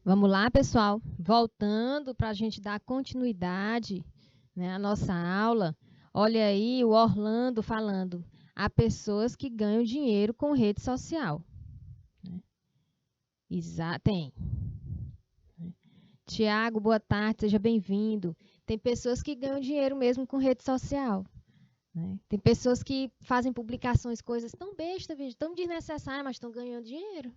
Vamos lá, pessoal. Voltando para a gente dar continuidade, né, à nossa aula. Olha aí o Orlando falando. Há pessoas que ganham dinheiro com rede social. Né? Tem. Tiago, boa tarde, seja bem-vindo. Tem pessoas que ganham dinheiro mesmo com rede social. Né? Tem pessoas que fazem publicações, coisas tão bestas, tão desnecessárias, mas estão ganhando dinheiro.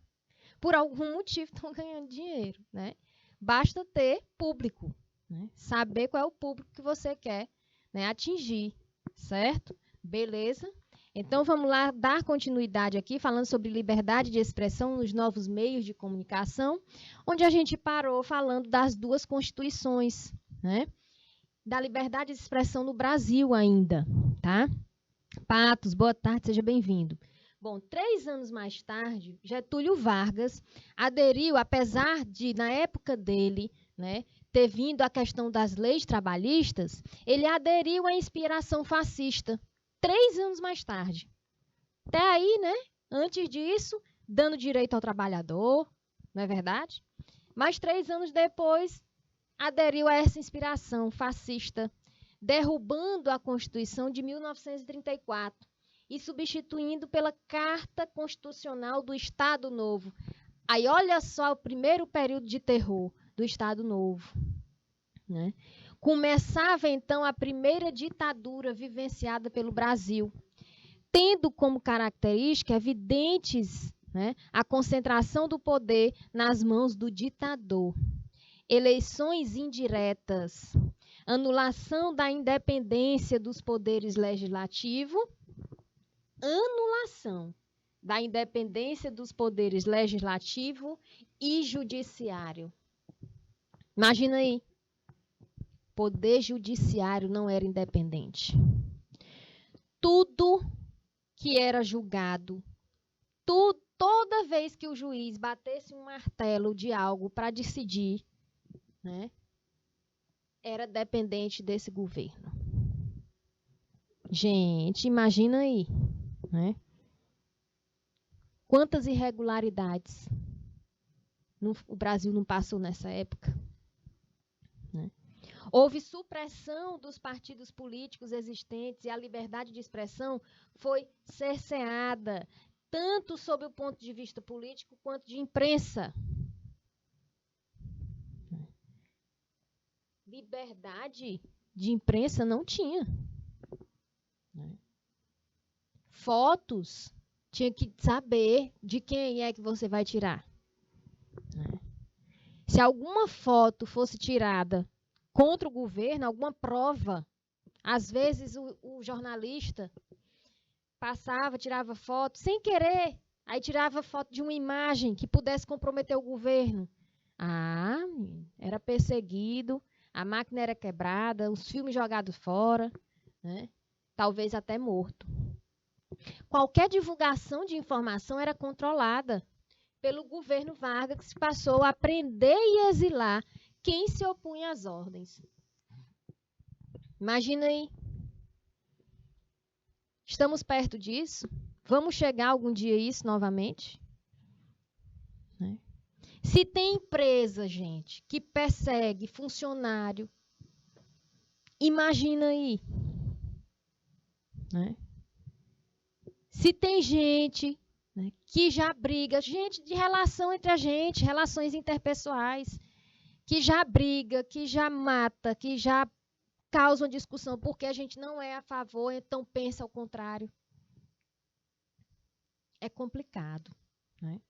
Por algum motivo estão ganhando dinheiro, né? Basta ter público, né? Saber qual é o público que você quer, né, atingir, certo? Beleza? Então vamos lá dar continuidade aqui, falando sobre liberdade de expressão nos novos meios de comunicação, onde a gente parou falando das duas constituições, né? Da liberdade de expressão no Brasil ainda, tá? Patos, boa tarde, seja bem-vindo. Bom, 3 anos mais tarde, Getúlio Vargas aderiu, apesar de, na época dele, né, ter vindo a questão das leis trabalhistas, ele aderiu à inspiração fascista. 3 anos mais tarde. Até aí, né? Antes disso, dando direito ao trabalhador, não é verdade? Mas 3 anos depois, aderiu a essa inspiração fascista, derrubando a Constituição de 1934 e substituindo pela Carta Constitucional do Estado Novo. Aí olha só o primeiro período de terror do Estado Novo. Né? Começava então a primeira ditadura vivenciada pelo Brasil, tendo como característica evidentes, né, a concentração do poder nas mãos do ditador, eleições indiretas, anulação da independência dos poderes legislativo, anulação da independência dos poderes legislativo e judiciário. Imagina aí, poder judiciário não era independente. Tudo que era julgado, toda vez que o juiz batesse um martelo de algo para decidir, né, era dependente desse governo. Gente, imagina aí, né? Quantas irregularidades o Brasil não passou nessa época? Né? Houve supressão dos partidos políticos existentes e a liberdade de expressão foi cerceada, tanto sob o ponto de vista político quanto de imprensa. Liberdade de imprensa não tinha. Fotos, tinha que saber de quem é que você vai tirar. Se alguma foto fosse tirada contra o governo, alguma prova, às vezes o jornalista passava, tirava foto, sem querer, aí tirava foto de uma imagem que pudesse comprometer o governo. Ah, era perseguido, a máquina era quebrada, os filmes jogados fora, né? Talvez até morto. Qualquer divulgação de informação era controlada pelo governo Vargas, que passou a prender e exilar quem se opunha às ordens. Imagina aí. Estamos perto disso? Vamos chegar algum dia a isso novamente? Né? Se tem empresa, gente, que persegue funcionário, imagina aí. Né? Se tem gente, né, que já briga, gente de relação entre a gente, relações interpessoais, que já briga, que já mata, que já causa uma discussão porque a gente não é a favor, então pensa ao contrário. É complicado. Né?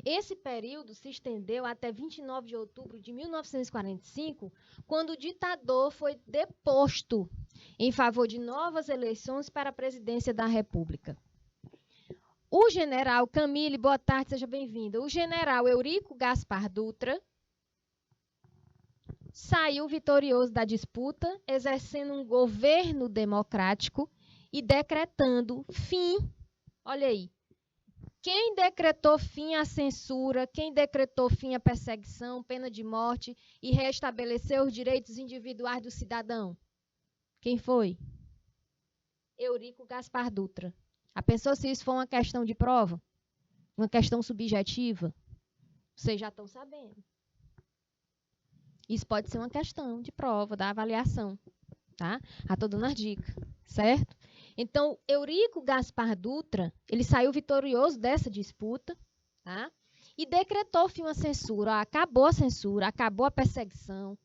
Esse período se estendeu até 29 de outubro de 1945, quando o ditador foi deposto em favor de novas eleições para a presidência da República. O general Camille, boa tarde, seja bem-vindo. O general Eurico Gaspar Dutra saiu vitorioso da disputa, exercendo um governo democrático e decretando fim. Olha aí. Quem decretou fim à censura, quem decretou fim à perseguição, pena de morte e restabeleceu os direitos individuais do cidadão? Quem foi? Eurico Gaspar Dutra. A pessoa, se isso for uma questão de prova, uma questão subjetiva, vocês já estão sabendo. Isso pode ser uma questão de prova, da avaliação, tá? Estou dando as dicas, certo? Então, Eurico Gaspar Dutra, ele saiu vitorioso dessa disputa, tá? E decretou fim à censura. Acabou a censura, acabou a perseguição,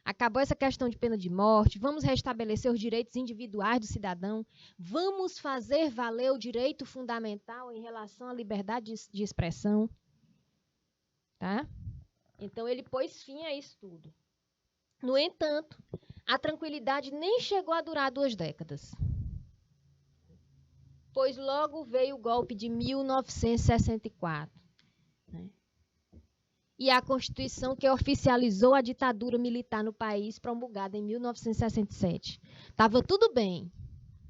acabou essa questão de pena de morte, vamos restabelecer os direitos individuais do cidadão, vamos fazer valer o direito fundamental em relação à liberdade de expressão, tá? Então, ele pôs fim a isso tudo. No entanto, a tranquilidade nem chegou a durar 2 décadas, pois logo veio o golpe de 1964, né? E a Constituição que oficializou a ditadura militar no país, promulgada em 1967. Estava tudo bem,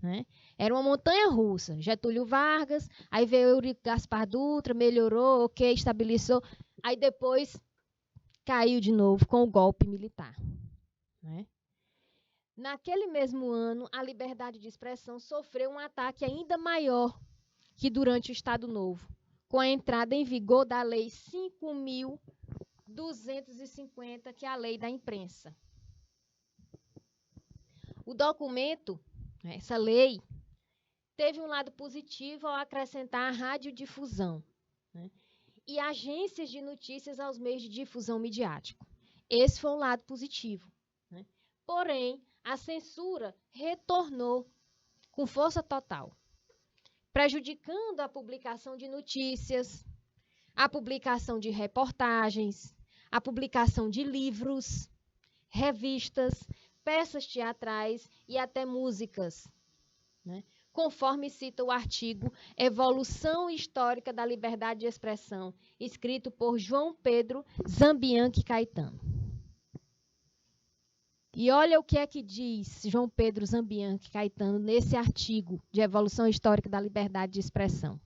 né? Era uma montanha-russa. Getúlio Vargas, aí veio Eurico Gaspar Dutra, melhorou, ok, estabilizou. Aí depois caiu de novo com o golpe militar, né? Naquele mesmo ano, a liberdade de expressão sofreu um ataque ainda maior que durante o Estado Novo, com a entrada em vigor da Lei 5.250, que é a Lei da Imprensa. O documento, essa lei, teve um lado positivo ao acrescentar a radiodifusão, né, e agências de notícias aos meios de difusão midiático. Esse foi um lado positivo, né? Porém, a censura retornou com força total, prejudicando a publicação de notícias, a publicação de reportagens, a publicação de livros, revistas, peças teatrais e até músicas, né? Conforme cita o artigo Evolução Histórica da Liberdade de Expressão, escrito por João Pedro Zambianchi Caetano. E olha o que é que diz João Pedro Zambianchi Caetano nesse artigo de Evolução Histórica da Liberdade de Expressão.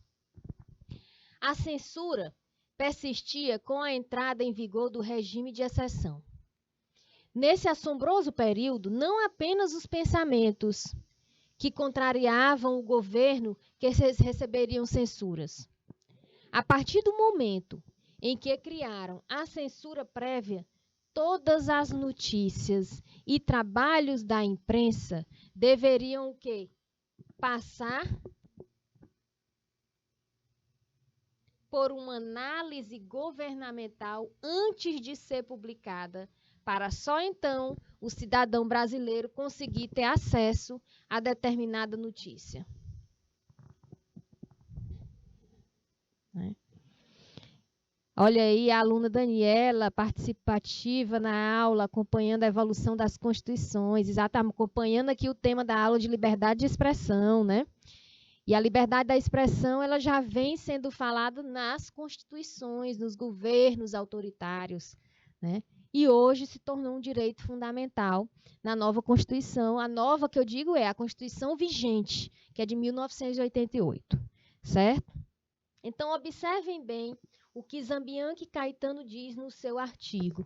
A censura persistia com a entrada em vigor do regime de exceção. Nesse assombroso período, não apenas os pensamentos que contrariavam o governo que receberiam censuras. A partir do momento em que criaram a censura prévia, todas as notícias e trabalhos da imprensa deveriam o quê? Passar por uma análise governamental antes de ser publicada, para só então o cidadão brasileiro conseguir ter acesso a determinada notícia. Olha aí a aluna Daniela, participativa na aula, acompanhando a evolução das constituições, exatamente, acompanhando aqui o tema da aula de liberdade de expressão, né? E a liberdade da expressão, ela já vem sendo falada nas constituições, nos governos autoritários, né? E hoje se tornou um direito fundamental na nova Constituição. A nova que eu digo é a Constituição vigente, que é de 1988, certo? Então, observem bem o que Zambianchi Caetano diz no seu artigo,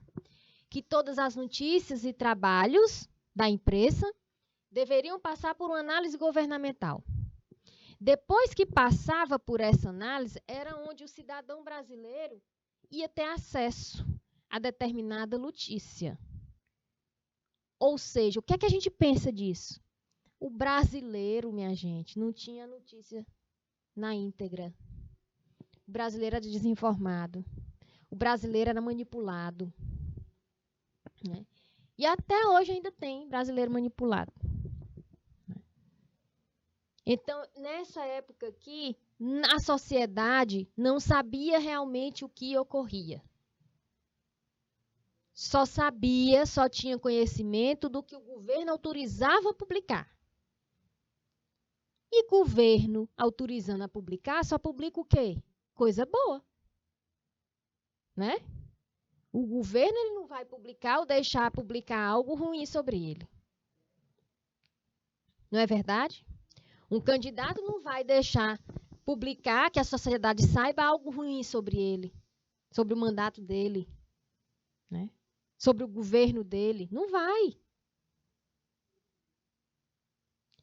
que todas as notícias e trabalhos da imprensa deveriam passar por uma análise governamental. Depois que passava por essa análise, era onde o cidadão brasileiro ia ter acesso a determinada notícia. Ou seja, o que é que a gente pensa disso? O brasileiro, minha gente, não tinha notícia na íntegra. O brasileiro era desinformado. O brasileiro era manipulado, né? E até hoje ainda tem brasileiro manipulado. Então, nessa época aqui, a sociedade não sabia realmente o que ocorria. Só tinha conhecimento do que o governo autorizava a publicar. E governo autorizando a publicar, só publica o quê? Coisa boa, né? O governo ele não vai publicar ou deixar publicar algo ruim sobre ele. Não é verdade? Um candidato não vai deixar publicar que a sociedade saiba algo ruim sobre ele, sobre o mandato dele, né? Sobre o governo dele. Não vai.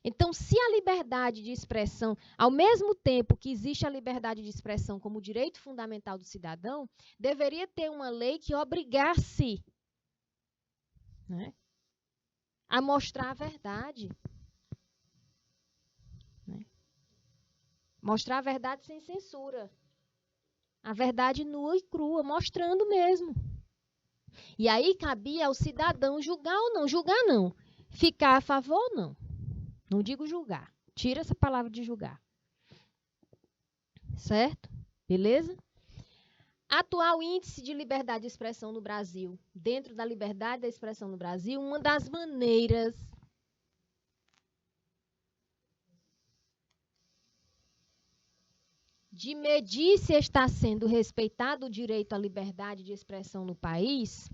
Então, se a liberdade de expressão, ao mesmo tempo que existe a liberdade de expressão como direito fundamental do cidadão, deveria ter uma lei que obrigasse né? A mostrar a verdade. Né? Mostrar a verdade sem censura. A verdade nua e crua, mostrando mesmo. E aí cabia ao cidadão julgar ou não. Julgar não. Ficar a favor ou não. Não digo julgar. Tira essa palavra de julgar. Certo? Beleza? Atual índice de liberdade de expressão no Brasil. Dentro da liberdade da expressão no Brasil, uma das maneiras de medir se está sendo respeitado o direito à liberdade de expressão no país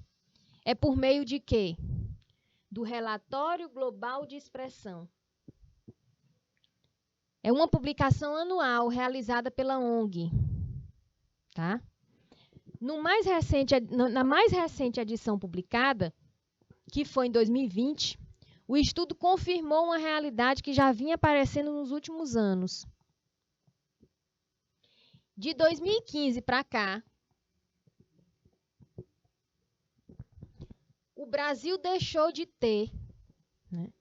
é por meio de quê? Do Relatório Global de Expressão. É uma publicação anual realizada pela ONG. Tá? Na mais recente edição publicada, que foi em 2020, o estudo confirmou uma realidade que já vinha aparecendo nos últimos anos. De 2015 para cá, o Brasil deixou de ter, né,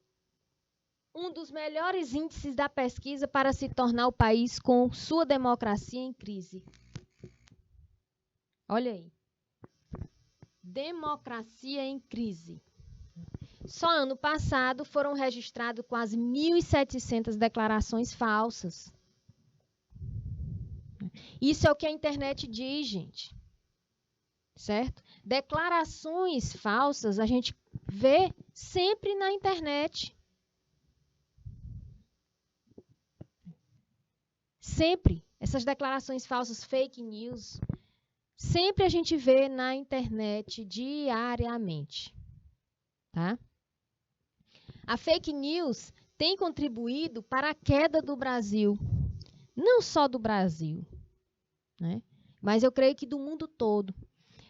um dos melhores índices da pesquisa para se tornar o país com sua democracia em crise. Olha aí. Democracia em crise. Só ano passado foram registradas quase 1.700 declarações falsas. Isso é o que a internet diz, gente. Certo? Declarações falsas a gente vê sempre na internet. Sempre. Essas declarações falsas, fake news, sempre a gente vê na internet diariamente. Tá? A fake news tem contribuído para a queda do Brasil. Não só do Brasil, né? Mas eu creio que do mundo todo.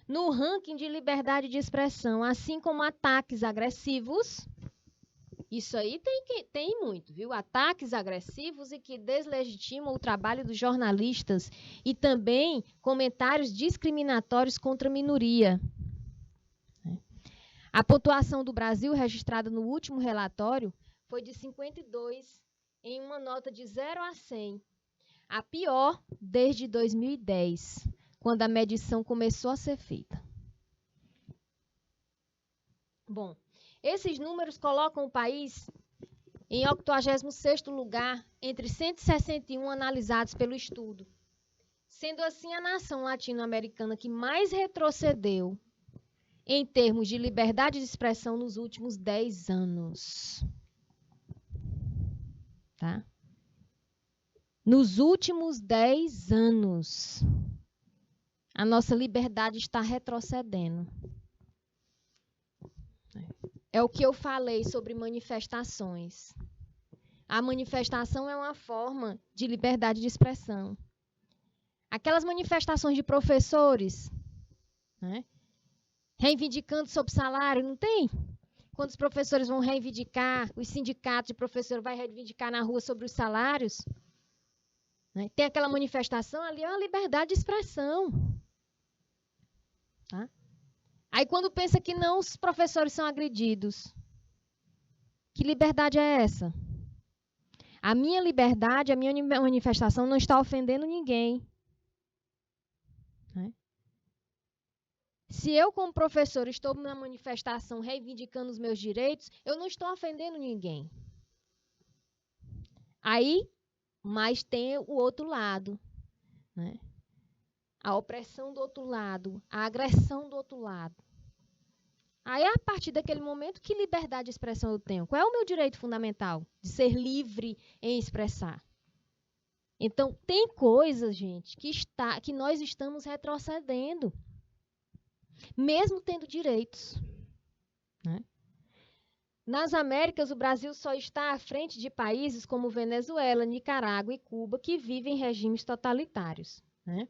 No ranking de liberdade de expressão, assim como ataques agressivos, isso aí tem muito, viu? Ataques agressivos e que deslegitimam o trabalho dos jornalistas e também comentários discriminatórios contra a minoria. A pontuação do Brasil registrada no último relatório foi de 52 em uma nota de 0 a 100. A pior desde 2010, quando a medição começou a ser feita. Bom, esses números colocam o país em 86º lugar entre 161 analisados pelo estudo, sendo assim a nação latino-americana que mais retrocedeu em termos de liberdade de expressão nos últimos 10 anos. Tá? Nos últimos 10 anos, a nossa liberdade está retrocedendo. É o que eu falei sobre manifestações. A manifestação é uma forma de liberdade de expressão. Aquelas manifestações de professores, né, reivindicando sobre salário, não tem? Quando os professores vão reivindicar, os sindicatos de professores vão reivindicar na rua sobre os salários, né, tem aquela manifestação ali, é uma liberdade de expressão. Tá? Aí quando pensa que não, os professores são agredidos. Que liberdade é essa? A minha liberdade, a minha manifestação não está ofendendo ninguém. Né? Se eu, como professor, estou na manifestação reivindicando os meus direitos, eu não estou ofendendo ninguém. Aí, mas tem o outro lado. Né? A opressão do outro lado, a agressão do outro lado. Aí, a partir daquele momento, que liberdade de expressão eu tenho? Qual é o meu direito fundamental? De ser livre em expressar. Então, tem coisas, gente, que nós estamos retrocedendo, mesmo tendo direitos. Né? Nas Américas, o Brasil só está à frente de países como Venezuela, Nicarágua e Cuba, que vivem em regimes totalitários. Né?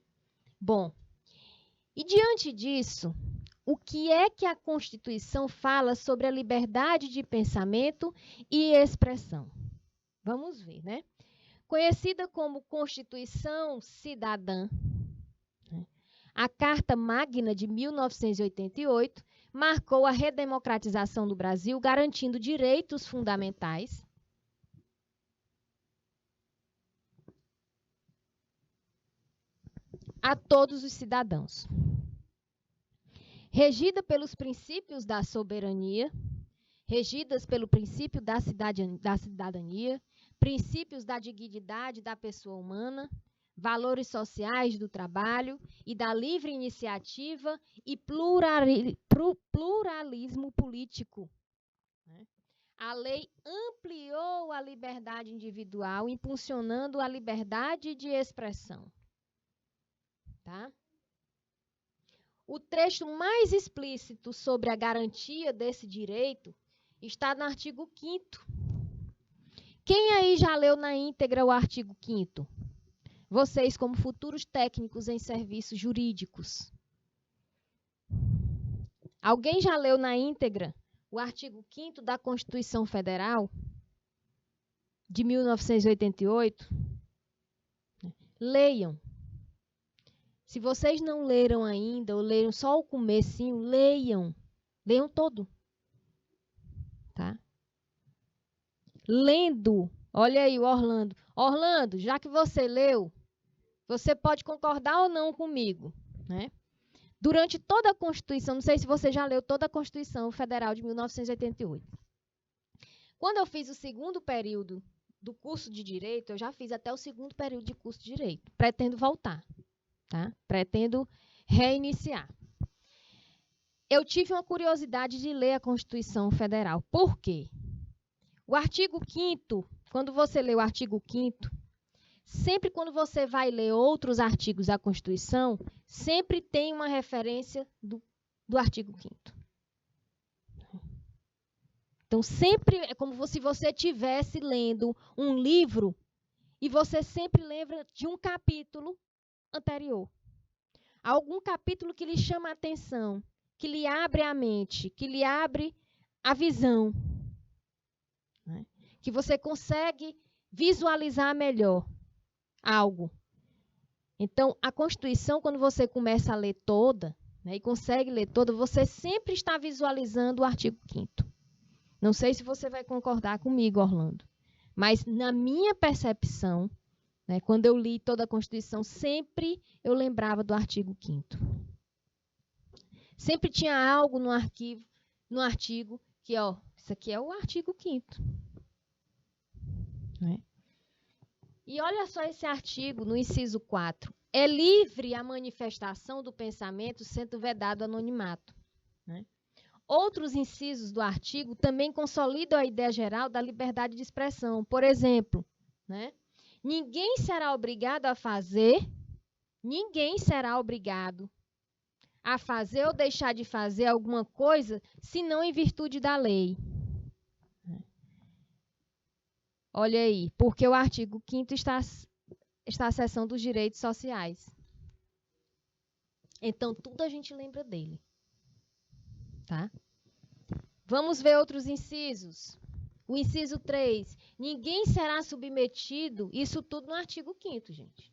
Bom, e diante disso, o que é que a Constituição fala sobre a liberdade de pensamento e expressão? Vamos ver, né? Conhecida como Constituição Cidadã, né? A Carta Magna de 1988 marcou a redemocratização do Brasil, garantindo direitos fundamentais a todos os cidadãos. Regida pelos princípios da soberania, regidas pelo princípio da cidadania, princípios da dignidade da pessoa humana, valores sociais do trabalho e da livre iniciativa e pluralismo político. A lei ampliou a liberdade individual, impulsionando a liberdade de expressão. Tá? O trecho mais explícito sobre a garantia desse direito está no artigo 5º. Quem aí já leu na íntegra o artigo 5º? Vocês, como futuros técnicos em serviços jurídicos. Alguém já leu na íntegra o artigo 5º da Constituição Federal de 1988? Leiam. Se vocês não leram ainda, ou leram só o comecinho, leiam. Leiam todo. Tá? Lendo, olha aí o Orlando. Orlando, já que você leu, você pode concordar ou não comigo, né? Durante toda a Constituição, não sei se você já leu toda a Constituição Federal de 1988. Quando eu fiz o segundo período do curso de Direito, eu já fiz até o segundo período de curso de Direito. Pretendo voltar, tá? Pretendo reiniciar. Eu tive uma curiosidade de ler a Constituição Federal. Por quê? O artigo 5º, quando você lê o artigo 5º, sempre quando você vai ler outros artigos da Constituição, sempre tem uma referência do artigo 5º. Então, sempre é como se você estivesse lendo um livro e você sempre lembra de um capítulo anterior. Algum capítulo que lhe chama a atenção, que lhe abre a mente, que lhe abre a visão, né? Que você consegue visualizar melhor algo. Então, a Constituição, quando você começa a ler toda, né, e consegue ler toda, você sempre está visualizando o artigo 5º. Não sei se você vai concordar comigo, Orlando, mas na minha percepção, né, quando eu li toda a Constituição, sempre eu lembrava do artigo 5º. Sempre tinha algo no artigo que, ó, isso aqui é o artigo 5º. Né? E olha só esse artigo no inciso 4. É livre a manifestação do pensamento, sendo vedado anonimato. Né? Outros incisos do artigo também consolidam a ideia geral da liberdade de expressão. Por exemplo, né? Ninguém será obrigado a fazer ou deixar de fazer alguma coisa, senão em virtude da lei. Olha aí, porque o artigo 5º está a seção dos direitos sociais. Então, tudo a gente lembra dele. Tá? Vamos ver outros incisos. O inciso 3. Ninguém será submetido, isso tudo no artigo 5º, gente.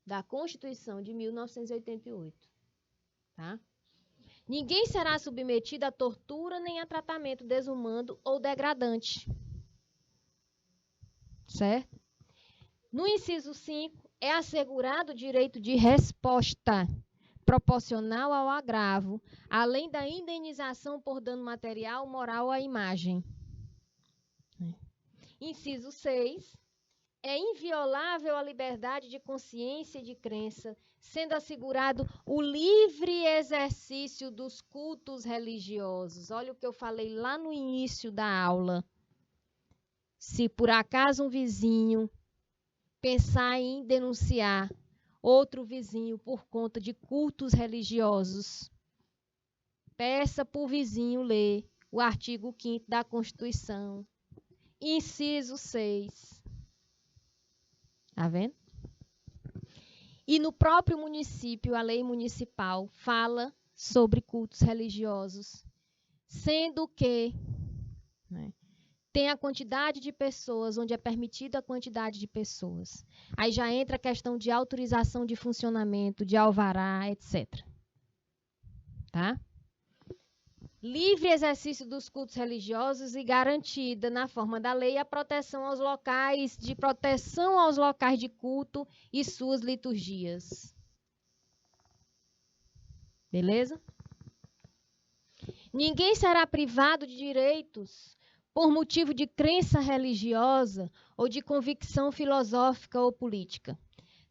Da Constituição de 1988. Tá? Ninguém será submetido a tortura nem a tratamento desumano ou degradante. Certo? No inciso 5, é assegurado o direito de resposta proporcional ao agravo, além da indenização por dano material, moral à imagem. Inciso 6. É inviolável a liberdade de consciência e de crença, sendo assegurado o livre exercício dos cultos religiosos. Olha o que eu falei lá no início da aula. Se por acaso um vizinho pensar em denunciar outro vizinho por conta de cultos religiosos, peça para o vizinho ler o artigo 5º da Constituição, inciso 6. Está vendo? E no próprio município, a lei municipal fala sobre cultos religiosos, sendo que, né, tem a quantidade de pessoas, onde é permitida a quantidade de pessoas. Aí já entra a questão de autorização de funcionamento, de alvará, etc. Tá? Livre exercício dos cultos religiosos e garantida, na forma da lei, a proteção aos locais de culto e suas liturgias. Beleza? Ninguém será privado de direitos por motivo de crença religiosa ou de convicção filosófica ou política,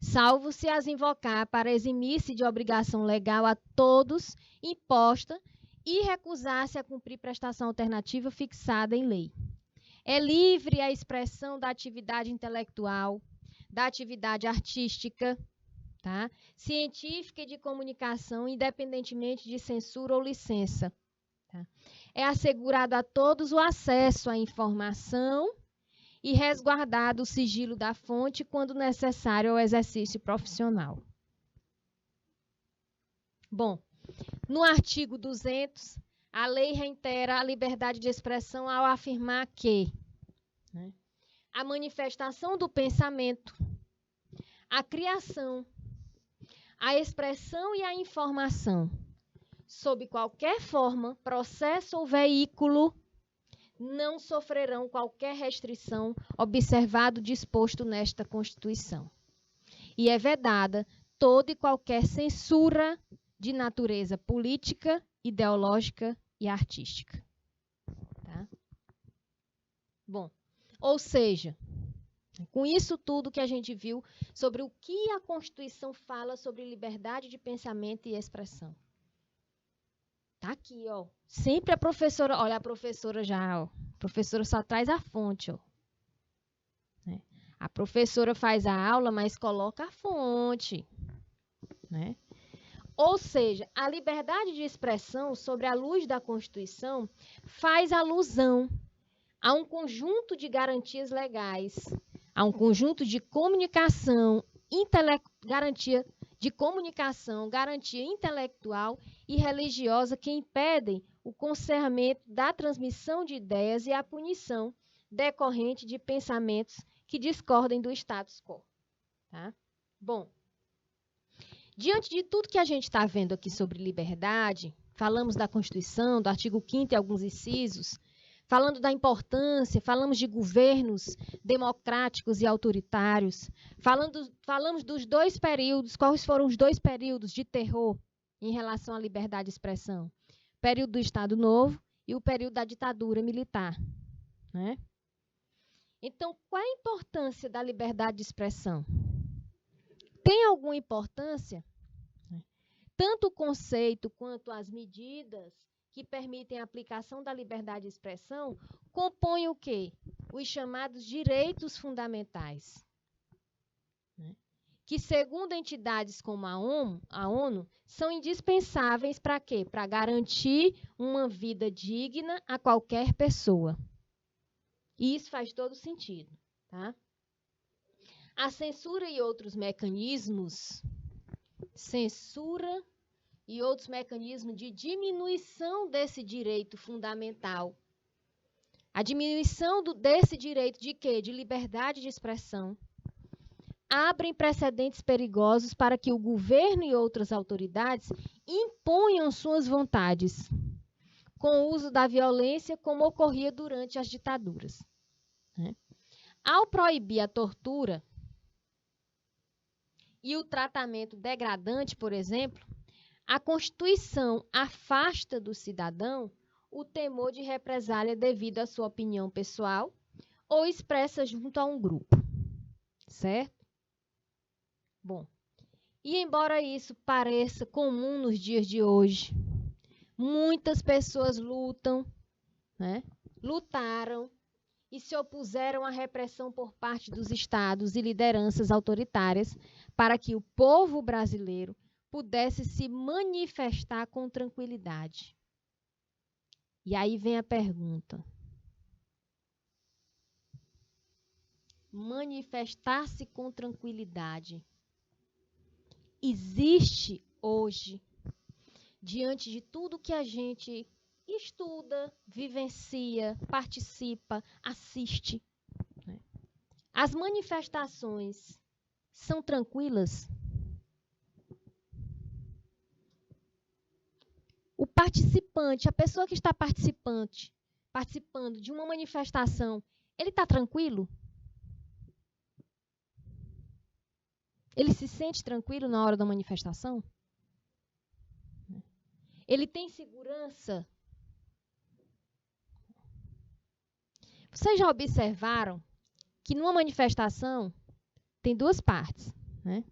salvo se as invocar para eximir-se de obrigação legal a todos imposta e recusar-se a cumprir prestação alternativa fixada em lei. É livre a expressão da atividade intelectual, da atividade artística, tá? Científica e de comunicação, independentemente de censura ou licença. Tá? É assegurado a todos o acesso à informação e resguardado o sigilo da fonte quando necessário ao exercício profissional. Bom, no artigo 200, a lei reitera a liberdade de expressão ao afirmar que a manifestação do pensamento, a criação, a expressão e a informação, sob qualquer forma, processo ou veículo, não sofrerão qualquer restrição, observado o disposto nesta Constituição. E é vedada toda e qualquer censura de natureza política, ideológica e artística. Tá? Bom, ou seja, com isso tudo que a gente viu sobre o que a Constituição fala sobre liberdade de pensamento e expressão. Tá aqui, ó. Sempre a professora, olha a professora já, ó. A professora só traz a fonte, ó. Né? A professora faz a aula, mas coloca a fonte, né? Ou seja, a liberdade de expressão, sobre a luz da Constituição, faz alusão a um conjunto de garantias legais, a um conjunto de comunicação, garantia de comunicação, garantia intelectual e religiosa que impedem o concerramento da transmissão de ideias e a punição decorrente de pensamentos que discordem do status quo. Tá? Bom, diante de tudo que a gente está vendo aqui sobre liberdade, falamos da Constituição, do artigo 5º e alguns incisos, falando da importância, falamos de governos democráticos e autoritários, falamos dos dois períodos, quais foram os dois períodos de terror em relação à liberdade de expressão. O período do Estado Novo e o período da ditadura militar. Né? Então, qual é a importância da liberdade de expressão? Tem alguma importância? Tanto o conceito quanto as medidas que permitem a aplicação da liberdade de expressão compõem o quê? Os chamados direitos fundamentais. Né? Que, segundo entidades como a ONU, são indispensáveis para quê? Para garantir uma vida digna a qualquer pessoa. E isso faz todo sentido. Tá? A censura e outros mecanismos de diminuição desse direito fundamental. A diminuição desse direito de quê? De liberdade de expressão. Abrem precedentes perigosos para que o governo e outras autoridades imponham suas vontades, com o uso da violência, como ocorria durante as ditaduras. Né? Ao proibir a tortura e o tratamento degradante, por exemplo, a Constituição afasta do cidadão o temor de represália devido à sua opinião pessoal ou expressa junto a um grupo. Certo? Bom, e embora isso pareça comum nos dias de hoje, muitas pessoas lutam, né? Lutaram e se opuseram à repressão por parte dos estados e lideranças autoritárias para que o povo brasileiro pudesse se manifestar com tranquilidade. E aí vem a pergunta. Manifestar-se com tranquilidade. Existe hoje, diante de tudo que a gente estuda, vivencia, participa, assiste. As manifestações são tranquilas? O participante, a pessoa que está participando de uma manifestação, ele está tranquilo? Ele se sente tranquilo na hora da manifestação? Ele tem segurança? Vocês já observaram que numa manifestação tem duas partes, né?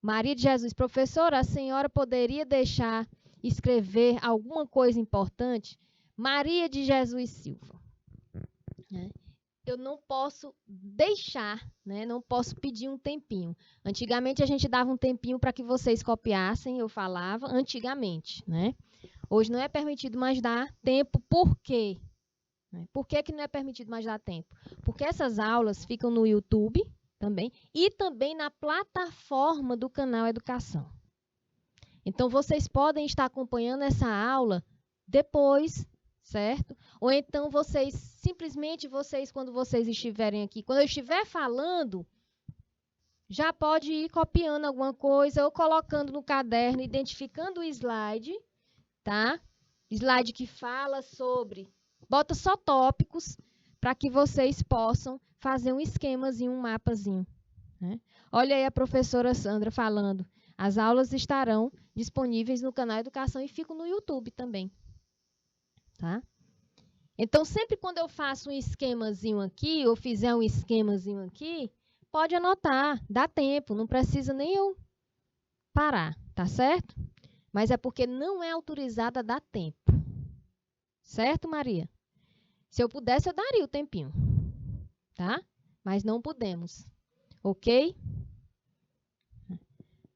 Maria de Jesus, professora, a senhora poderia deixar escrever alguma coisa importante? Maria de Jesus Silva. Né? Eu não posso deixar, né? Não posso pedir um tempinho. Antigamente a gente dava um tempinho para que vocês copiassem, eu falava, antigamente, né? Hoje não é permitido mais dar tempo, por quê? Por que não é permitido mais dar tempo? Porque essas aulas ficam no YouTube também e também na plataforma do canal Educação. Então, vocês podem estar acompanhando essa aula depois, certo? Ou então, simplesmente, quando vocês estiverem aqui, quando eu estiver falando, já pode ir copiando alguma coisa ou colocando no caderno, identificando o slide, tá? Slide que fala sobre... Bota só tópicos para que vocês possam fazer um esquemazinho, um mapazinho. Né? Olha aí a professora Sandra falando. As aulas estarão disponíveis no canal Educação e ficam no YouTube também. Tá? Então, sempre quando eu faço um esquemazinho aqui, ou fizer um esquemazinho aqui, pode anotar, dá tempo, não precisa nem eu parar, tá certo? Mas é porque não é autorizada a dar tempo. Certo, Maria? Se eu pudesse, eu daria o tempinho, tá? Mas não podemos, ok?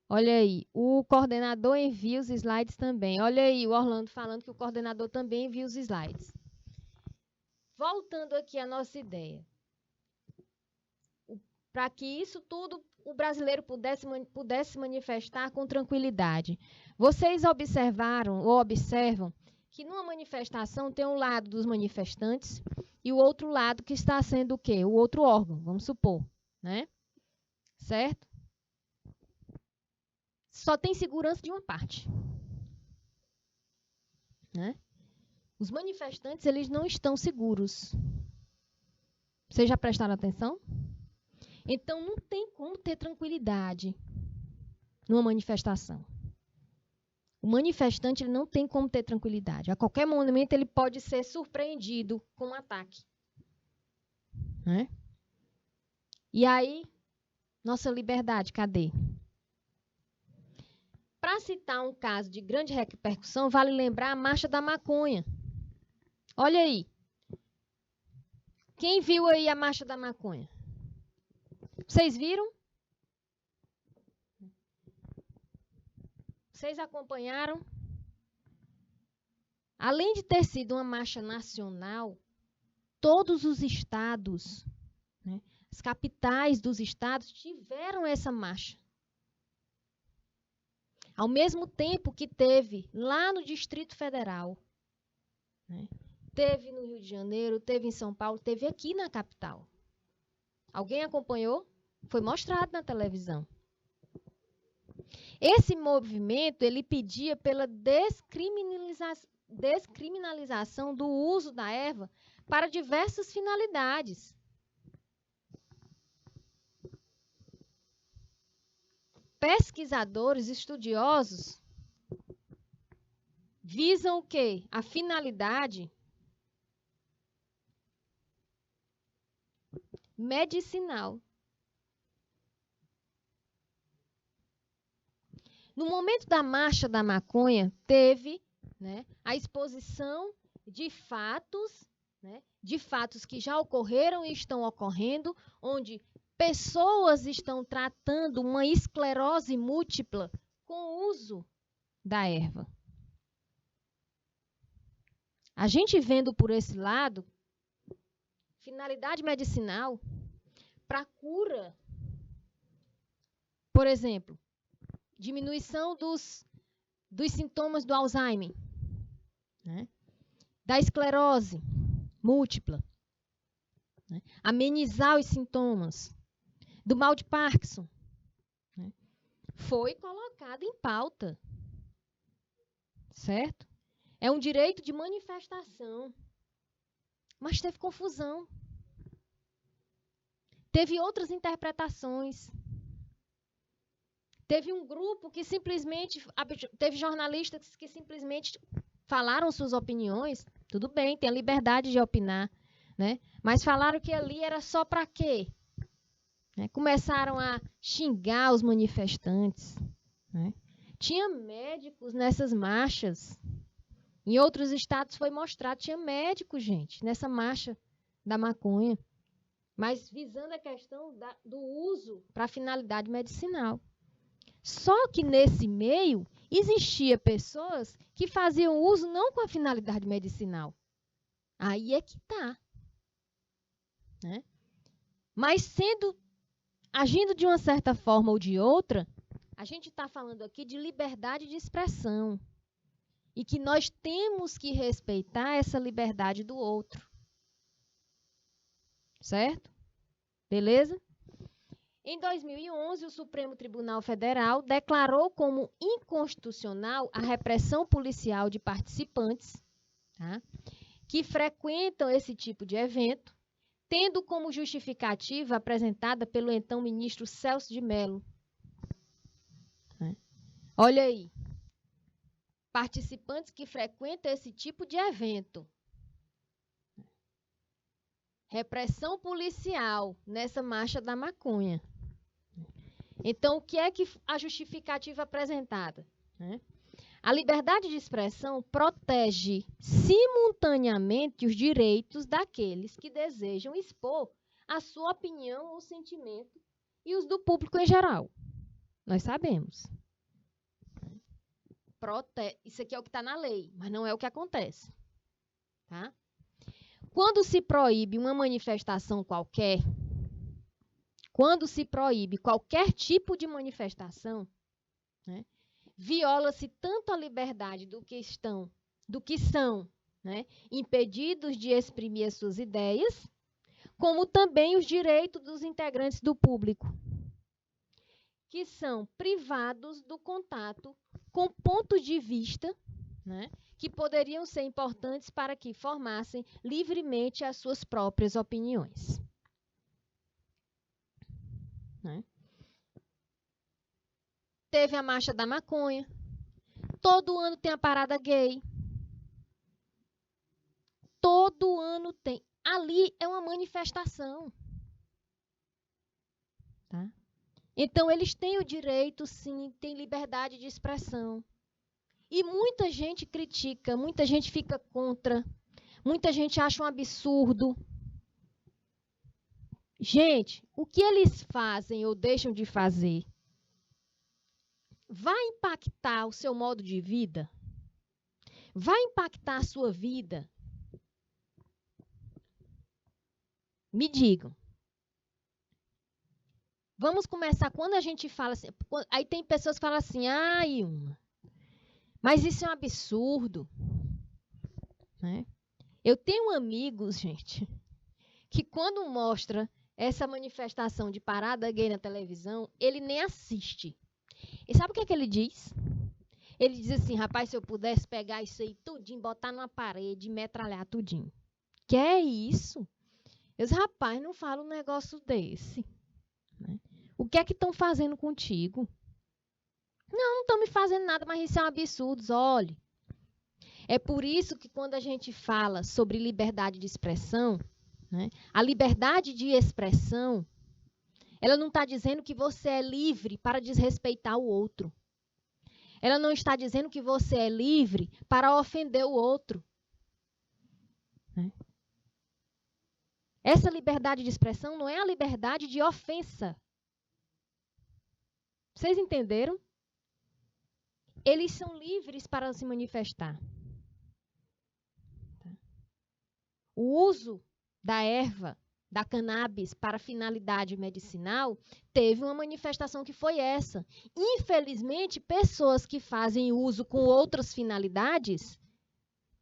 Olha aí, o coordenador envia os slides também. Olha aí, o Orlando falando que o coordenador também envia os slides. Voltando aqui à nossa ideia. Para que isso tudo o brasileiro pudesse manifestar com tranquilidade. Vocês observaram ou observam que numa manifestação tem um lado dos manifestantes e o outro lado que está sendo o quê? O outro órgão, vamos supor, né? Certo? Só tem segurança de uma parte. Né? Os manifestantes, eles não estão seguros. Vocês já prestaram atenção? Então, não tem como ter tranquilidade numa manifestação. O manifestante ele não tem como ter tranquilidade. A qualquer momento ele pode ser surpreendido com um ataque. Né? E aí, nossa liberdade, cadê? Para citar um caso de grande repercussão, vale lembrar a Marcha da Maconha. Olha aí. Quem viu aí a Marcha da Maconha? Vocês viram? Vocês acompanharam? Além de ter sido uma marcha nacional, todos os estados, né, as capitais dos estados tiveram essa marcha. Ao mesmo tempo que teve lá no Distrito Federal, né, teve no Rio de Janeiro, teve em São Paulo, teve aqui na capital. Alguém acompanhou? Foi mostrado na televisão. Esse movimento ele pedia pela descriminalização do uso da erva para diversas finalidades. Pesquisadores, estudiosos, visam o quê? A finalidade medicinal. No momento da Marcha da Maconha, teve, né, a exposição de fatos, né, de fatos que já ocorreram e estão ocorrendo, onde pessoas estão tratando uma esclerose múltipla com o uso da erva. A gente vendo por esse lado, finalidade medicinal para cura, por exemplo, diminuição dos sintomas do Alzheimer, né? Da esclerose múltipla, né? Amenizar os sintomas do mal de Parkinson, né? Foi colocado em pauta, certo? É um direito de manifestação, mas teve confusão. Teve outras interpretações. Teve um grupo que simplesmente... Teve jornalistas que simplesmente falaram suas opiniões. Tudo bem, tem a liberdade de opinar, né? Mas falaram que ali era só para quê? Né? Começaram a xingar os manifestantes, né? Tinha médicos nessas marchas. Em outros estados foi mostrado, tinha médicos, gente, nessa marcha da maconha. Mas visando a questão do uso para finalidade medicinal. Só que nesse meio existia pessoas que faziam uso não com a finalidade medicinal. Aí é que está. Né? Mas agindo de uma certa forma ou de outra, a gente está falando aqui de liberdade de expressão. E que nós temos que respeitar essa liberdade do outro. Certo? Beleza? Em 2011, o Supremo Tribunal Federal declarou como inconstitucional a repressão policial de participantes, tá, que frequentam esse tipo de evento, tendo como justificativa apresentada pelo então ministro Celso de Mello. Olha aí. Participantes que frequentam esse tipo de evento. Repressão policial nessa marcha da maconha. Então, o que é que a justificativa apresentada? A liberdade de expressão protege simultaneamente os direitos daqueles que desejam expor a sua opinião ou sentimento e os do público em geral. Nós sabemos. Isso aqui é o que está na lei, mas não é o que acontece. Tá? Quando se proíbe uma manifestação qualquer, quando se proíbe qualquer tipo de manifestação, né, viola-se tanto a liberdade do que são, né, impedidos de exprimir as suas ideias, como também os direitos dos integrantes do público, que são privados do contato com pontos de vista, né, que poderiam ser importantes para que formassem livremente as suas próprias opiniões. Né? Teve a marcha da maconha. Todo ano tem a parada gay. Todo ano tem. Ali é uma manifestação. Tá? Então, eles têm o direito, sim, têm liberdade de expressão. E muita gente critica, muita gente fica contra, muita gente acha um absurdo. Gente, o que eles fazem ou deixam de fazer vai impactar o seu modo de vida? Vai impactar a sua vida? Me digam. Vamos começar, quando a gente fala assim, aí tem pessoas que falam assim, Ilma, mas isso é um absurdo. Né? Eu tenho amigos, gente, que quando mostra essa manifestação de parada gay na televisão, ele nem assiste. E sabe o que é que ele diz? Ele diz assim, rapaz, se eu pudesse pegar isso aí tudinho, botar numa parede e metralhar tudinho. Que é isso? Eu disse, rapaz, não fala um negócio desse. Né? O que é que estão fazendo contigo? Não estão me fazendo nada, mas isso é um absurdo. Olhe. É por isso que quando a gente fala sobre liberdade de expressão, né, a liberdade de expressão, ela não está dizendo que você é livre para desrespeitar o outro. Ela não está dizendo que você é livre para ofender o outro. Né? Essa liberdade de expressão não é a liberdade de ofensa. Vocês entenderam? Eles são livres para se manifestar. O uso da erva da cannabis para finalidade medicinal, teve uma manifestação que foi essa. Infelizmente, pessoas que fazem uso com outras finalidades,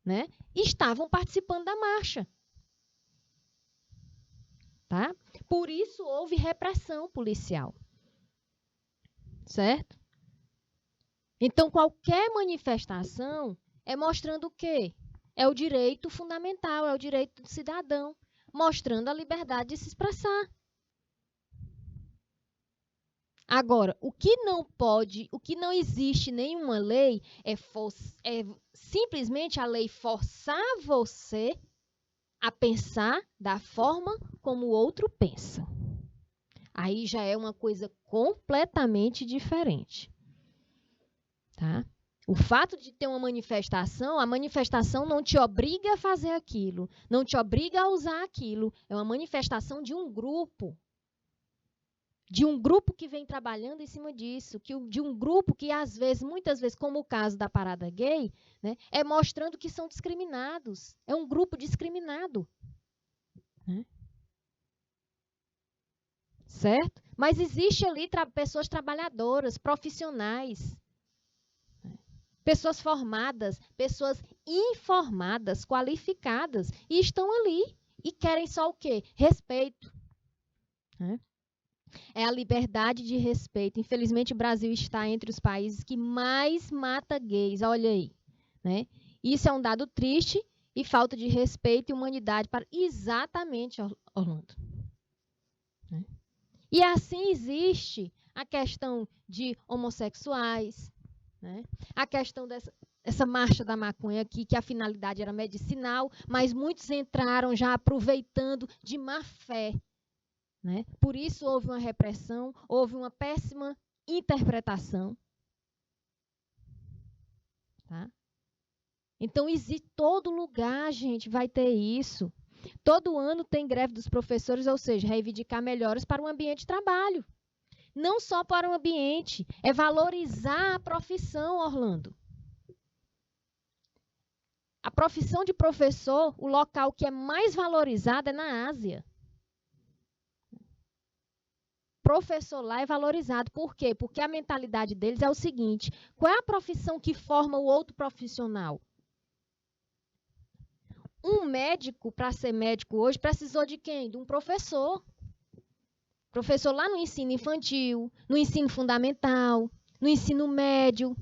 né, estavam participando da marcha. Tá? Por isso houve repressão policial. Certo? Então, qualquer manifestação é mostrando o quê? É o direito fundamental, é o direito do cidadão, mostrando a liberdade de se expressar. Agora, o que não pode, o que não existe nenhuma lei é simplesmente a lei forçar você a pensar da forma como o outro pensa. Aí já é uma coisa completamente diferente. Tá? O fato de ter uma manifestação, a manifestação não te obriga a fazer aquilo, não te obriga a usar aquilo. É uma manifestação de um grupo que vem trabalhando em cima disso, de um grupo que, às vezes, muitas vezes, como o caso da parada gay, né, é mostrando que são discriminados. É um grupo discriminado. Né? Certo? Mas existe ali pessoas trabalhadoras, profissionais, pessoas formadas, pessoas informadas, qualificadas, e estão ali e querem só o quê? Respeito. Né? É a liberdade de respeito. Infelizmente, o Brasil está entre os países que mais mata gays. Olha aí. Né? Isso é um dado triste e falta de respeito e humanidade para exatamente, Orlando. Né? E assim existe a questão de homossexuais, né? A questão dessa marcha da maconha aqui, que a finalidade era medicinal, mas muitos entraram já aproveitando de má fé. Né? Por isso houve uma repressão, houve uma péssima interpretação. Tá? Então, existe todo lugar, gente, vai ter isso. Todo ano tem greve dos professores, ou seja, reivindicar melhoras para o ambiente de trabalho. Não só para o ambiente, é valorizar a profissão, Orlando. A profissão de professor, o local que é mais valorizado é na Ásia. Professor lá é valorizado. Por quê? Porque a mentalidade deles é o seguinte: qual é a profissão que forma o outro profissional? Um médico, para ser médico hoje, precisou de quem? De um professor. Professor lá no ensino infantil, no ensino fundamental, no ensino médio,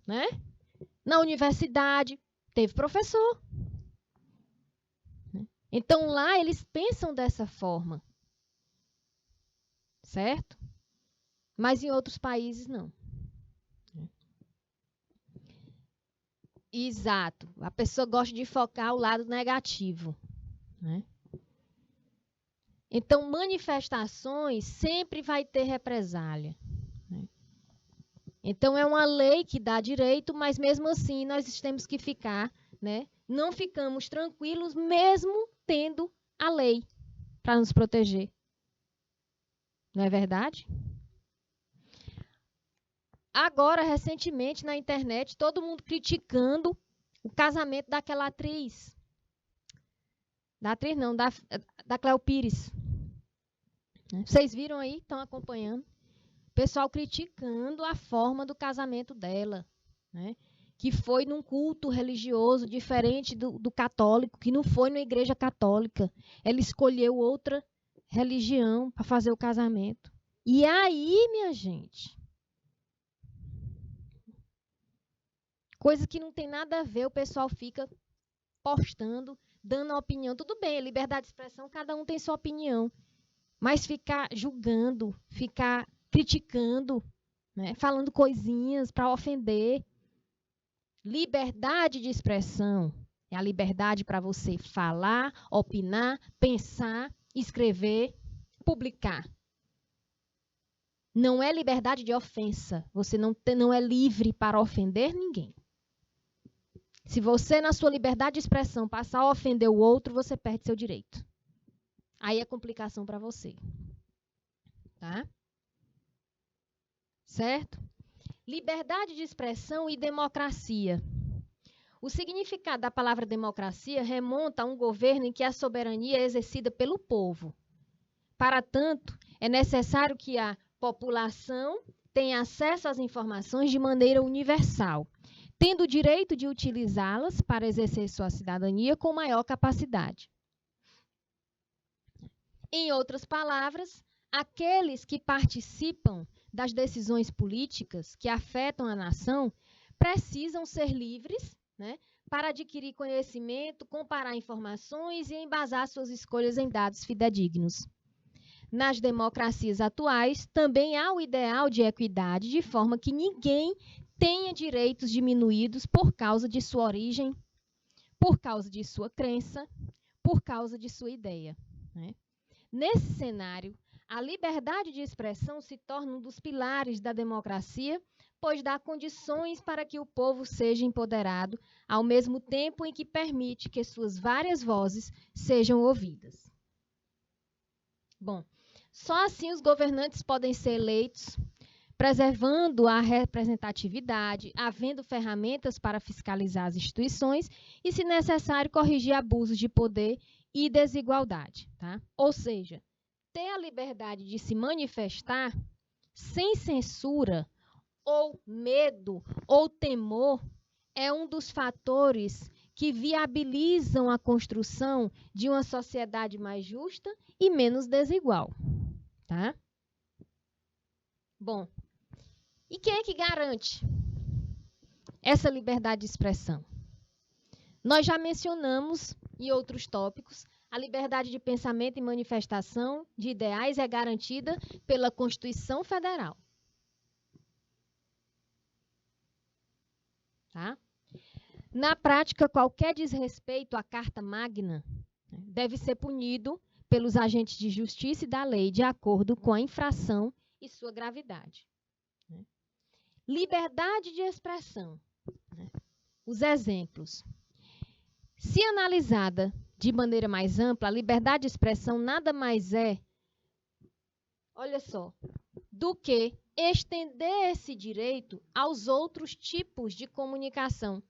né? Na universidade, teve professor. Então, lá eles pensam dessa forma. Certo? Mas em outros países, não. Exato. A pessoa gosta de focar o lado negativo. Né? Então, manifestações sempre vai ter represália. Né? Então, é uma lei que dá direito, mas mesmo assim nós temos que ficar, né? Não ficamos tranquilos mesmo tendo a lei para nos proteger. Não é verdade? Agora, recentemente, na internet, todo mundo criticando o casamento daquela atriz. Da atriz não, da Cléo Pires. Vocês viram aí? Estão acompanhando? O pessoal criticando a forma do casamento dela. Né? Que foi num culto religioso diferente do católico, que não foi na igreja católica. Ela escolheu outra religião para fazer o casamento. E aí, minha gente, coisa que não tem nada a ver, o pessoal fica postando, dando a opinião. Tudo bem, liberdade de expressão, cada um tem sua opinião. Mas ficar julgando, ficar criticando, né, falando coisinhas para ofender. Liberdade de expressão é a liberdade para você falar, opinar, pensar, escrever, publicar. Não é liberdade de ofensa. Você não é livre para ofender ninguém. Se você, na sua liberdade de expressão, passar a ofender o outro, você perde seu direito. Aí é complicação para você. Tá? Certo? Liberdade de expressão e democracia. O significado da palavra democracia remonta a um governo em que a soberania é exercida pelo povo. Para tanto, é necessário que a população tenha acesso às informações de maneira universal, tendo o direito de utilizá-las para exercer sua cidadania com maior capacidade. Em outras palavras, aqueles que participam das decisões políticas que afetam a nação precisam ser livres, né, para adquirir conhecimento, comparar informações e embasar suas escolhas em dados fidedignos. Nas democracias atuais, também há o ideal de equidade, de forma que ninguém tenha direitos diminuídos por causa de sua origem, por causa de sua crença, por causa de sua ideia, né? Nesse cenário, a liberdade de expressão se torna um dos pilares da democracia, pois dá condições para que o povo seja empoderado, ao mesmo tempo em que permite que suas várias vozes sejam ouvidas. Bom, só assim os governantes podem ser eleitos, preservando a representatividade, havendo ferramentas para fiscalizar as instituições e, se necessário, corrigir abusos de poder e desigualdade. Tá? Ou seja, ter a liberdade de se manifestar sem censura ou medo ou temor é um dos fatores que viabilizam a construção de uma sociedade mais justa e menos desigual. Tá? Bom, e quem é que garante essa liberdade de expressão? Nós já mencionamos em outros tópicos, a liberdade de pensamento e manifestação de ideais é garantida pela Constituição Federal. Tá? Na prática, qualquer desrespeito à Carta Magna deve ser punido pelos agentes de justiça e da lei, de acordo com a infração e sua gravidade. Liberdade de expressão. Os exemplos. Se analisada de maneira mais ampla, a liberdade de expressão nada mais é, olha só, do que estender esse direito aos outros tipos de comunicação,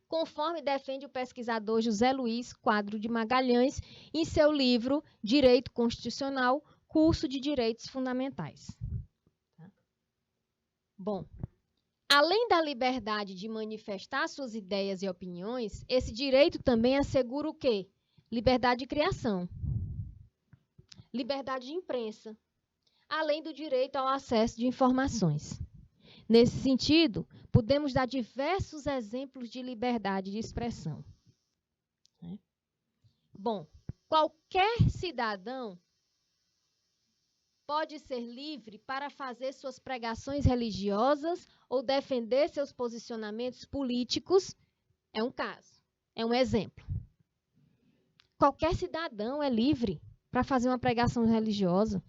conforme defende o pesquisador José Luiz Quadro de Magalhães em seu livro Direito Constitucional, Curso de Direitos Fundamentais. Bom, além da liberdade de manifestar suas ideias e opiniões, esse direito também assegura o quê? Liberdade de criação, liberdade de imprensa, além do direito ao acesso de informações. Nesse sentido, podemos dar diversos exemplos de liberdade de expressão. Bom, qualquer cidadão pode ser livre para fazer suas pregações religiosas ou defender seus posicionamentos políticos. É um caso, é um exemplo. Qualquer cidadão é livre para fazer uma pregação religiosa.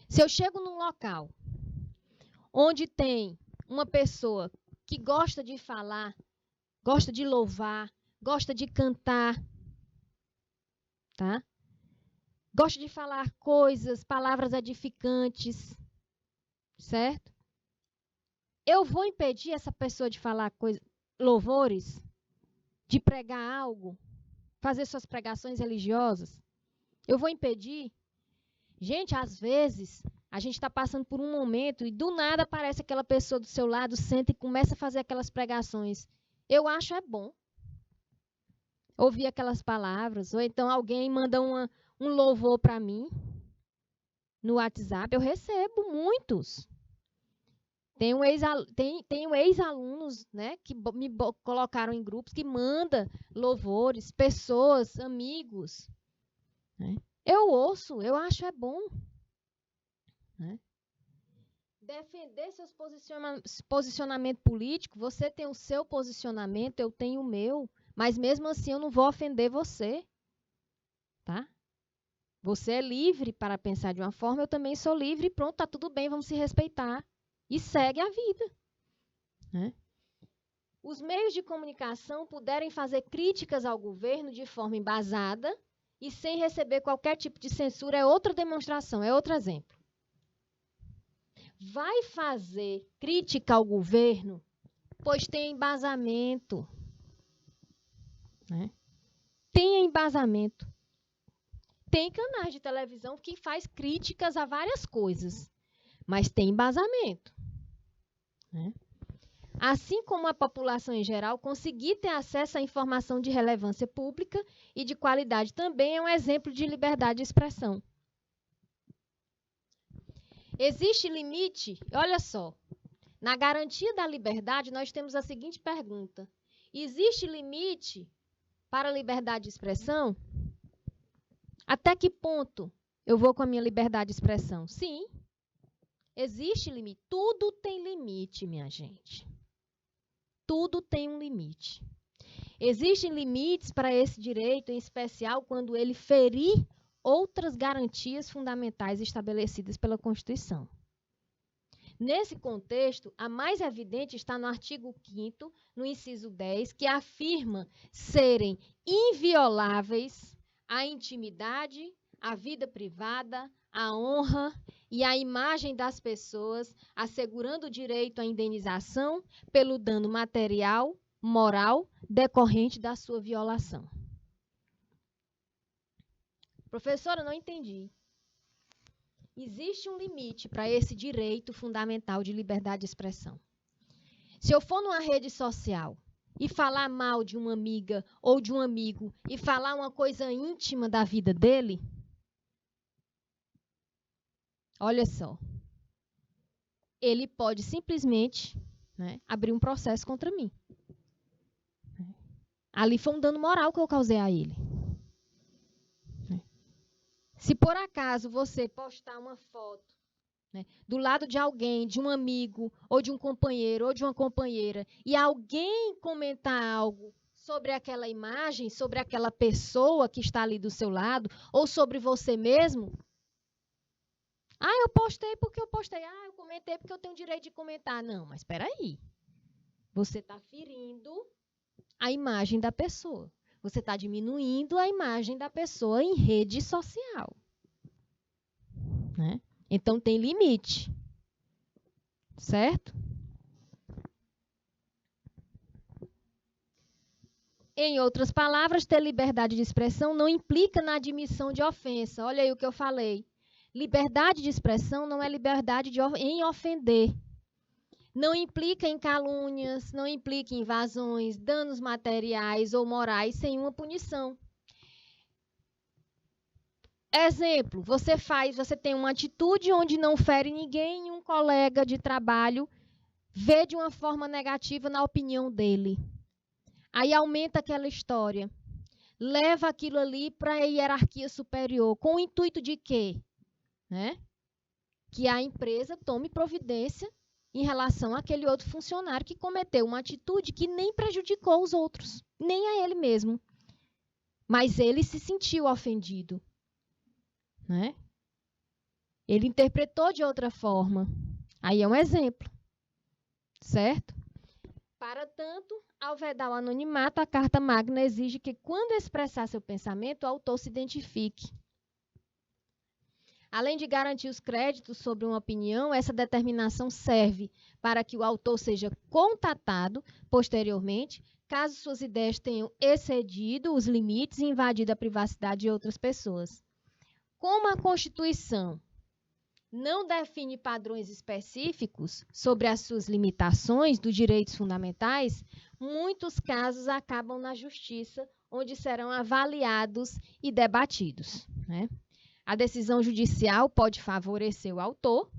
Se eu chego num local onde tem uma pessoa que gosta de falar, gosta de louvar, gosta de cantar, tá? Gosta de falar coisas, palavras edificantes, certo? Eu vou impedir essa pessoa de falar louvores, de pregar algo, fazer suas pregações religiosas? Eu vou impedir? Gente, às vezes, a gente está passando por um momento e do nada aparece aquela pessoa do seu lado, senta e começa a fazer aquelas pregações. Eu acho é bom ouvir aquelas palavras, ou então alguém manda um louvor para mim no WhatsApp, eu recebo muitos. Tenho ex-alunos, né, que me colocaram em grupos que mandam louvores, pessoas, amigos. Né? Eu ouço, eu acho é bom. Né? Defender seus posicionamento político, você tem o seu posicionamento, eu tenho o meu, mas mesmo assim eu não vou ofender você. Tá? Você é livre para pensar de uma forma, eu também sou livre, pronto, tá tudo bem, vamos se respeitar. E segue a vida. Né? Os meios de comunicação puderem fazer críticas ao governo de forma embasada e sem receber qualquer tipo de censura é outra demonstração, é outro exemplo. Vai fazer crítica ao governo pois tem embasamento. Né? Tem embasamento. Tem canais de televisão que faz críticas a várias coisas, mas tem embasamento. Né? Assim como a população em geral, conseguir ter acesso à informação de relevância pública e de qualidade também é um exemplo de liberdade de expressão. Existe limite? Olha só, na garantia da liberdade, nós temos a seguinte pergunta: existe limite para a liberdade de expressão? Até que ponto eu vou com a minha liberdade de expressão? Sim, existe limite. Tudo tem limite, minha gente. Tudo tem um limite. Existem limites para esse direito, em especial quando ele ferir outras garantias fundamentais estabelecidas pela Constituição. Nesse contexto, a mais evidente está no artigo 5º, no inciso 10, que afirma serem invioláveis a intimidade, a vida privada, a honra e a imagem das pessoas, assegurando o direito à indenização pelo dano material, moral, decorrente da sua violação. Professora, não entendi. Existe um limite para esse direito fundamental de liberdade de expressão. Se eu for numa rede social e falar mal de uma amiga ou de um amigo e falar uma coisa íntima da vida dele, olha só, ele pode simplesmente, né, abrir um processo contra mim. Ali foi um dano moral que eu causei a ele. Se por acaso você postar uma foto, né, do lado de alguém, de um amigo, ou de um companheiro, ou de uma companheira, e alguém comentar algo sobre aquela imagem, sobre aquela pessoa que está ali do seu lado, ou sobre você mesmo, eu postei porque eu postei, eu comentei porque eu tenho direito de comentar. Não, mas espera aí. Você está ferindo a imagem da pessoa. Você está diminuindo a imagem da pessoa em rede social. Né? Então, tem limite. Certo? Em outras palavras, ter liberdade de expressão não implica na admissão de ofensa. Olha aí o que eu falei. Liberdade de expressão não é liberdade em ofender. Não implica em calúnias, não implica em invasões, danos materiais ou morais sem uma punição. Exemplo, você tem uma atitude onde não fere ninguém e um colega de trabalho vê de uma forma negativa na opinião dele. Aí aumenta aquela história. Leva aquilo ali para a hierarquia superior. Com o intuito de quê? Né? Que a empresa tome providência em relação àquele outro funcionário que cometeu uma atitude que nem prejudicou os outros, nem a ele mesmo. Mas ele se sentiu ofendido. Né? Ele interpretou de outra forma. Aí é um exemplo. Certo? Para tanto, ao vedar o anonimato, a Carta Magna exige que, quando expressar seu pensamento, o autor se identifique. Além de garantir os créditos sobre uma opinião, essa determinação serve para que o autor seja contatado posteriormente, caso suas ideias tenham excedido os limites e invadido a privacidade de outras pessoas. Como a Constituição não define padrões específicos sobre as suas limitações dos direitos fundamentais, muitos casos acabam na justiça, onde serão avaliados e debatidos. Né? A decisão judicial pode favorecer o autor,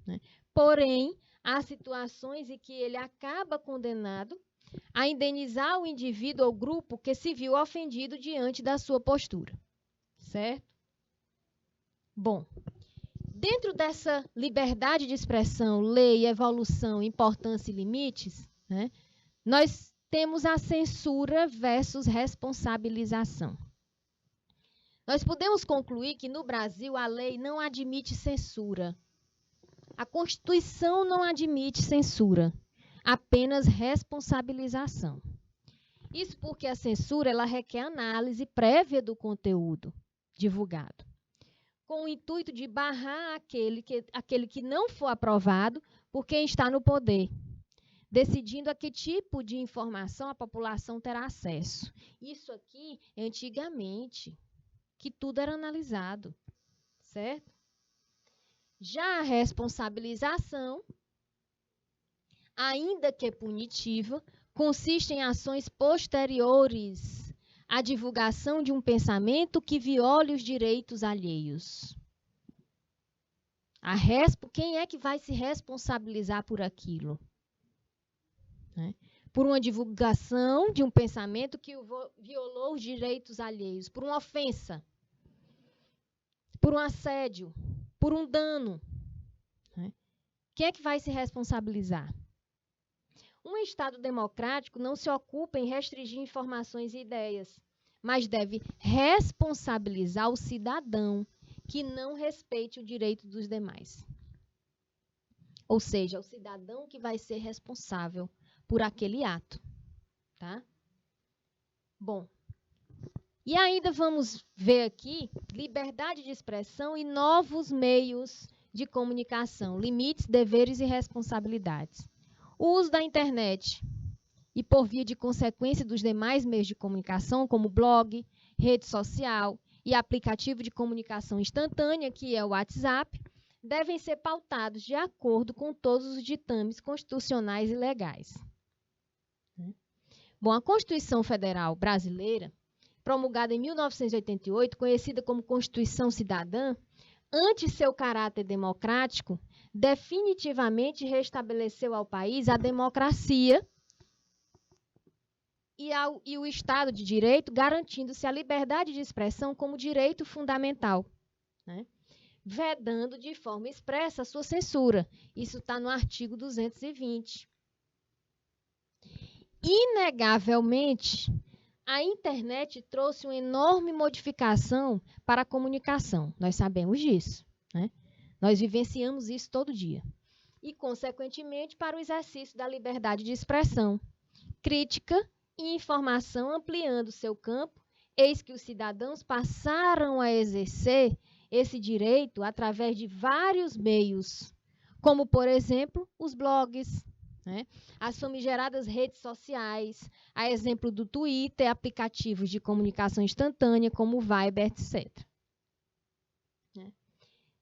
né? Porém, há situações em que ele acaba condenado a indenizar o indivíduo ou grupo que se viu ofendido diante da sua postura. Certo? Bom, dentro dessa liberdade de expressão, lei, evolução, importância e limites, né, nós temos a censura versus responsabilização. Nós podemos concluir que no Brasil a lei não admite censura. A Constituição não admite censura, apenas responsabilização. Isso porque a censura ela requer análise prévia do conteúdo divulgado, com o intuito de barrar aquele que não for aprovado por quem está no poder, decidindo a que tipo de informação a população terá acesso. Isso aqui é antigamente, que tudo era analisado, certo? Já a responsabilização, ainda que punitiva, consiste em ações posteriores à divulgação de um pensamento que viole os direitos alheios. Quem é que vai se responsabilizar por aquilo? Por uma divulgação de um pensamento que violou os direitos alheios, por uma ofensa, por um assédio, por um dano. Quem é que vai se responsabilizar? Um Estado democrático não se ocupa em restringir informações e ideias, mas deve responsabilizar o cidadão que não respeite o direito dos demais. Ou seja, o cidadão que vai ser responsável por aquele ato, tá? Bom, e ainda vamos ver aqui liberdade de expressão e novos meios de comunicação, limites, deveres e responsabilidades. O uso da internet e, por via de consequência, dos demais meios de comunicação, como blog, rede social e aplicativo de comunicação instantânea, que é o WhatsApp, devem ser pautados de acordo com todos os ditames constitucionais e legais. Bom, a Constituição Federal Brasileira, promulgada em 1988, conhecida como Constituição Cidadã, ante seu caráter democrático, definitivamente restabeleceu ao país a democracia e o Estado de Direito, garantindo-se a liberdade de expressão como direito fundamental, vedando de forma expressa a sua censura. Isso está no artigo 220. Inegavelmente, a internet trouxe uma enorme modificação para a comunicação. Nós sabemos disso, Nós vivenciamos isso todo dia. E, consequentemente, para o exercício da liberdade de expressão, crítica e informação ampliando seu campo, eis que os cidadãos passaram a exercer esse direito através de vários meios, como, por exemplo, os blogs, as famigeradas redes sociais, a exemplo do Twitter, aplicativos de comunicação instantânea, como o Viber, etc.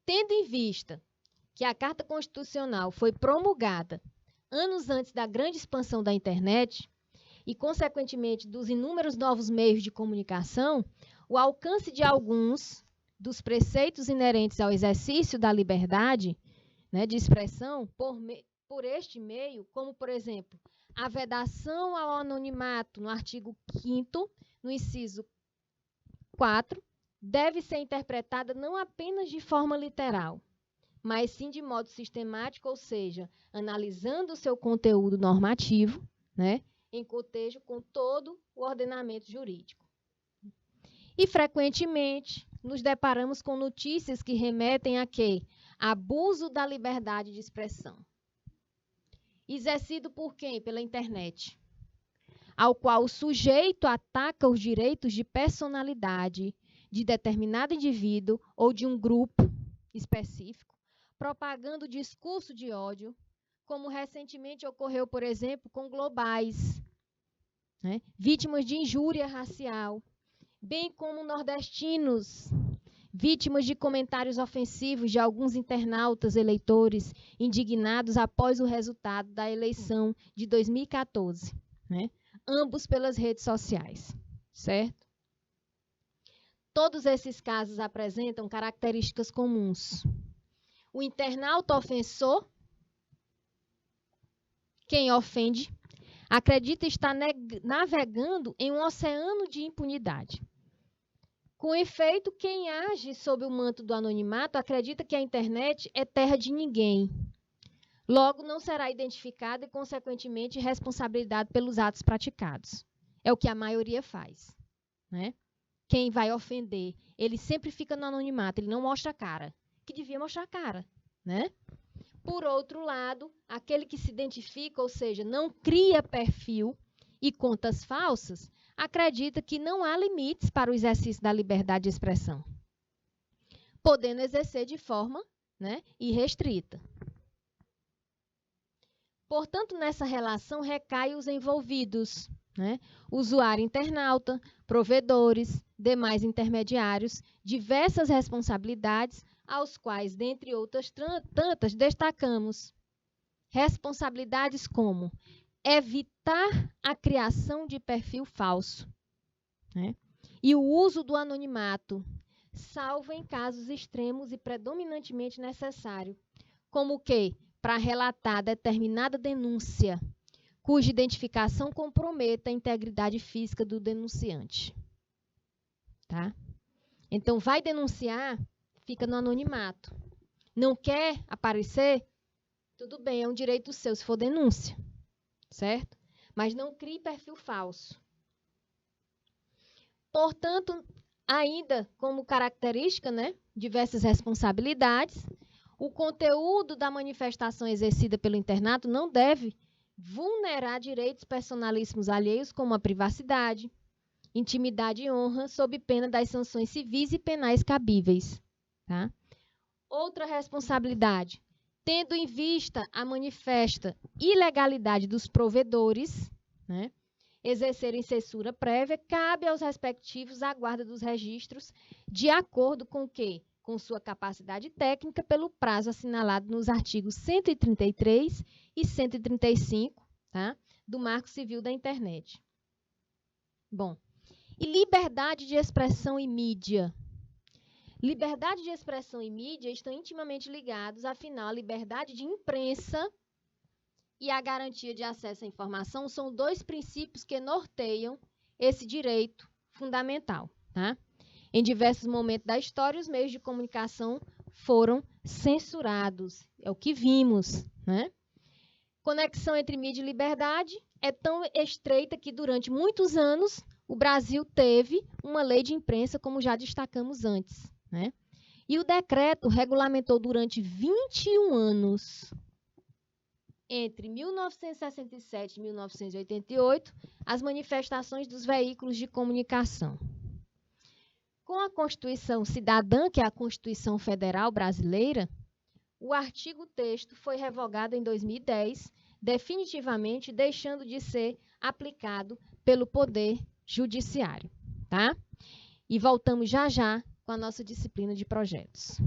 Tendo em vista que a Carta Constitucional foi promulgada anos antes da grande expansão da internet e, consequentemente, dos inúmeros novos meios de comunicação, o alcance de alguns dos preceitos inerentes ao exercício da liberdade, de expressão por este meio, como, por exemplo, a vedação ao anonimato no artigo 5º, no inciso 4, deve ser interpretada não apenas de forma literal, mas sim de modo sistemático, ou seja, analisando o seu conteúdo normativo, em cotejo com todo o ordenamento jurídico. E, frequentemente, nos deparamos com notícias que remetem a quê? Abuso da liberdade de expressão. Exercido por quem? Pela internet, ao qual o sujeito ataca os direitos de personalidade de determinado indivíduo ou de um grupo específico, propagando discurso de ódio, como recentemente ocorreu, por exemplo, com globais, vítimas de injúria racial, bem como nordestinos, vítimas de comentários ofensivos de alguns internautas eleitores indignados após o resultado da eleição de 2014, ambos pelas redes sociais, certo? Todos esses casos apresentam características comuns. O internauta ofensor, quem ofende, acredita estar navegando em um oceano de impunidade. Com efeito, quem age sob o manto do anonimato acredita que a internet é terra de ninguém. Logo, não será identificado e, consequentemente, responsabilizado pelos atos praticados. É o que a maioria faz, Quem vai ofender, ele sempre fica no anonimato, ele não mostra a cara, que devia mostrar a cara, Por outro lado, aquele que se identifica, ou seja, não cria perfil e contas falsas, acredita que não há limites para o exercício da liberdade de expressão, podendo exercer de forma irrestrita. Portanto, nessa relação recai os envolvidos, né? Usuário internauta, provedores, demais intermediários, diversas responsabilidades, aos quais, dentre outras tantas, destacamos responsabilidades como evitar a criação de perfil falso, né? E o uso do anonimato, salvo em casos extremos e predominantemente necessário, como o quê? Para relatar determinada denúncia, cuja identificação comprometa a integridade física do denunciante. Tá? Então, vai denunciar, fica no anonimato. Não quer aparecer? Tudo bem, é um direito seu, se for denúncia. Certo? Mas não crie perfil falso. Portanto, ainda como característica, né, diversas responsabilidades, o conteúdo da manifestação exercida pelo internato não deve vulnerar direitos personalíssimos alheios como a privacidade, intimidade e honra, sob pena das sanções civis e penais cabíveis. Tá? Outra responsabilidade, tendo em vista a manifesta ilegalidade dos provedores, né, exercerem censura prévia, cabe aos respectivos a guarda dos registros de acordo com o quê? Com sua capacidade técnica pelo prazo assinalado nos artigos 133 e 135, tá? Do Marco Civil da Internet. Bom, e liberdade de expressão e mídia? Liberdade de expressão e mídia estão intimamente ligados, afinal, a liberdade de imprensa e a garantia de acesso à informação são dois princípios que norteiam esse direito fundamental. Tá? Em diversos momentos da história, os meios de comunicação foram censurados. É o que vimos. Né? Conexão entre mídia e liberdade é tão estreita que, durante muitos anos, o Brasil teve uma lei de imprensa, como já destacamos antes. Né? E o decreto regulamentou durante 21 anos, entre 1967 e 1988, as manifestações dos veículos de comunicação. Com a Constituição Cidadã, que é a Constituição Federal Brasileira, o artigo texto foi revogado em 2010, definitivamente deixando de ser aplicado pelo Poder Judiciário. Tá? E voltamos já já com a nossa disciplina de projetos.